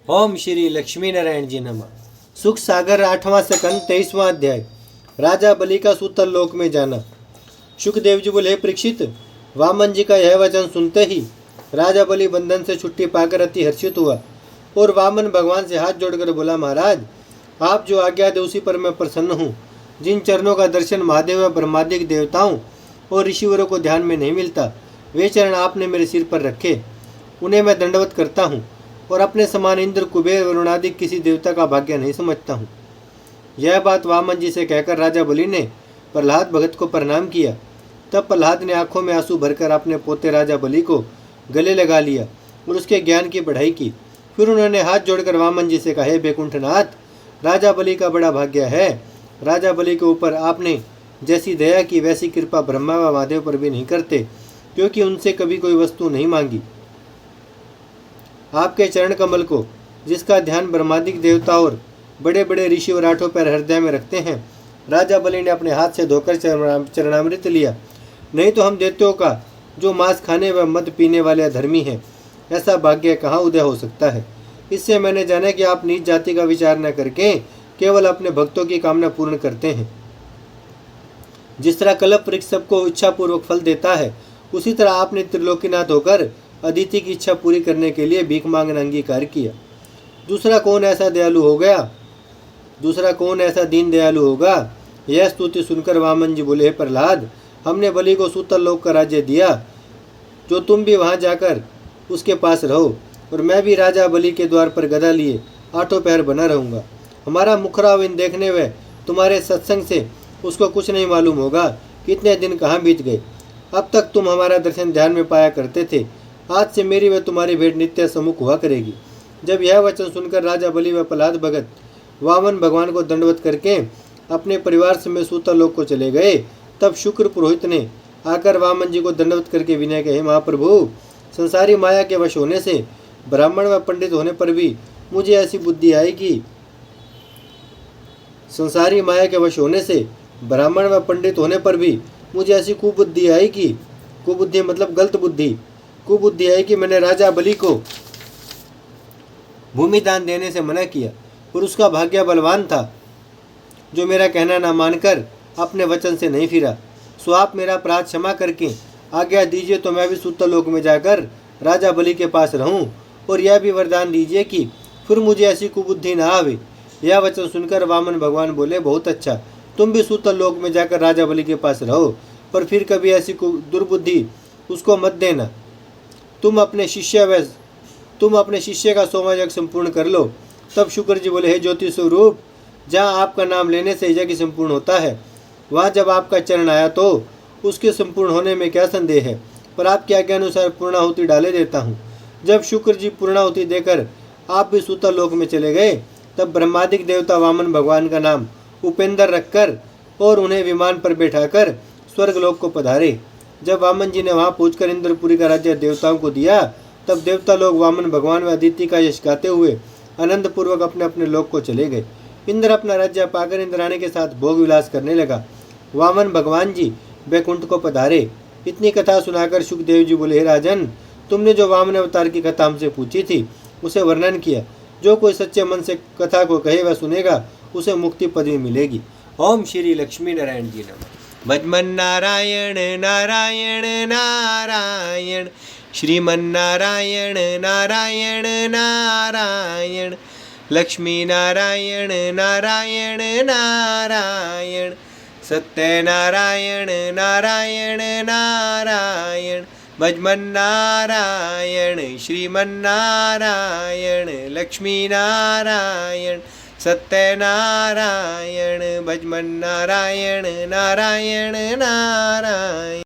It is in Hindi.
ओम श्री लक्ष्मी नारायण जी नमः। सुख सागर 8वां सकंद 23वां अध्याय। राजा बलि का सूतल लोक में जाना। शुकदेव जी बोले, परीक्षित, वामन जी का यह वचन सुनते ही राजा बलि बंधन से छुट्टी पाकर अति हर्षित हुआ और वामन भगवान से हाथ जोड़कर बोला, महाराज, आप जो आज्ञा दे उसी पर मैं प्रसन्न हूँ। जिन चरणों का दर्शन महादेव व ब्रह्मादिक देवताओं और ऋषिवरों को ध्यान में नहीं मिलता, वे चरण आपने मेरे सिर पर रखे, उन्हें मैं दंडवत करता हूँ और अपने समान इंद्र, कुबेर, वरुणादि किसी देवता का भाग्य नहीं समझता हूँ। यह बात वामन जी से कहकर राजा बलि ने प्रहलाद भगत को प्रणाम किया। तब प्रहलाद ने आंखों में आंसू भरकर अपने पोते राजा बलि को गले लगा लिया और उसके ज्ञान की बढ़ाई की। फिर उन्होंने हाथ जोड़कर वामन जी से कहा, हे बैकुंठनाथ, राजा बलि का बड़ा भाग्य है। राजा बलि के ऊपर आपने जैसी दया की वैसी कृपा ब्रह्मा व महादेव पर भी नहीं करते, क्योंकि उनसे कभी कोई वस्तु नहीं मांगी। आपके चरण कमल को, जिसका ध्यान ब्रह्मादिक देवता और बड़े बड़े ऋषि और आठों पैर हृदय में रखते हैं, राजा बलि ने अपने हाथ से धोकर चरणामृत लिया। नहीं तो हम दैत्यों का, जो मांस खाने व मद पीने वाले धर्मी हैं, ऐसा भाग्य कहाँ उदय हो सकता है। इससे मैंने जाना कि आप नीच जाति का विचार न करके केवल अपने भक्तों की कामना पूर्ण करते हैं। जिस तरह कल्प वृक्ष सबको इच्छापूर्वक फल देता है, उसी तरह आपने त्रिलोकीनाथ होकर अदिति की इच्छा पूरी करने के लिए भीख मांगना अंगीकार किया। दूसरा कौन ऐसा दीन दयालु होगा। यह स्तुति सुनकर वामन जी बोले, प्रहलाद, हमने बलि को सूतल लोक का राज्य दिया, जो तुम भी वहां जाकर उसके पास रहो, और मैं भी राजा बलि के द्वार पर गदा लिए आठों पैर बना रहूंगा। हमारा मुखराविन देखने व तुम्हारे सत्संग से उसको कुछ नहीं मालूम होगा कितने दिन कहाँ बीत गए। अब तक तुम हमारा दर्शन ध्यान में पाया करते थे, आज से मेरी व तुम्हारी भेंट नित्य सम्मुख हुआ करेगी। जब यह वचन सुनकर राजा बलि व प्रहलाद भगत वामन भगवान को दंडवत करके अपने परिवार समेत सूतल लोक को चले गए, तब शुक्र पुरोहित ने आकर वामन जी को दंडवत करके विनय कहे, महाप्रभु, संसारी माया के वश होने से, ब्राह्मण व पंडित होने पर भी मुझे ऐसी बुद्धि आई कि कुबुद्धि मतलब गलत कुबुद्धि आई कि मैंने राजा बलि को भूमि दान देने से मना किया, और उसका भाग्य बलवान था, जो मेरा कहना न मानकर अपने वचन से नहीं फिरा। सो आप मेरा अपराध क्षमा करके आज्ञा दीजिए, तो मैं भी सूतल लोक में जाकर राजा बलि के पास रहूं, और यह भी वरदान दीजिए कि फिर मुझे ऐसी कुबुद्धि न आवे। यह वचन सुनकर वामन भगवान बोले, बहुत अच्छा, तुम भी सूतल लोक में जाकर राजा बलि के पास रहो, पर फिर कभी ऐसी दुर्बुद्धि उसको मत देना। तुम अपने शिष्य का 100वां यज्ञ संपूर्ण कर लो। तब शुक्र जी बोले, हे ज्योति स्वरूप, जहाँ आपका नाम लेने से यज्ञ संपूर्ण होता है, वहाँ जब आपका चरण आया तो उसके संपूर्ण होने में क्या संदेह है। पर आपकी आज्ञानुसार पूर्णाहुति डाले देता हूँ। जब शुक्र जी पूर्णाहुति देकर आप भी सूतल लोक में चले गए, तब ब्रह्मादिक देवता वामन भगवान का नाम उपेंद्र रखकर और उन्हें विमान पर बैठाकर स्वर्गलोक को पधारे। जब वामन जी ने वहां पहुंचकर इंद्रपुरी का राज्य देवताओं को दिया, तब देवता लोग वामन भगवान व अदिति का यश गाते हुए आनंद पूर्वक अपने अपने लोक को चले गए। इंद्र अपना राज्य पाकर इंद्राणी के साथ भोग विलास करने लगा। वामन भगवान जी बैकुंठ को पधारे। इतनी कथा सुनाकर शुकदेव जी बोले, हे राजन, तुमने जो वामन अवतार की कथा हमसे पूछी थी, उसे वर्णन किया। जो कोई सच्चे मन से कथा को कहे व सुनेगा, उसे मुक्ति पदवी मिलेगी। ओम श्री लक्ष्मी नारायण जी नमः। भजमन नारायण नारायण नारायण, श्रीमन्नारायण नारायण नारायण, लक्ष्मी नारायण नारायण नारायण, सत्यनारायण नारायण नारायण, भजमन नारायण श्रीमन्नारायण, लक्ष्मी नारायण सत्यनारायण, भजमन नारायण नारायण नारायण।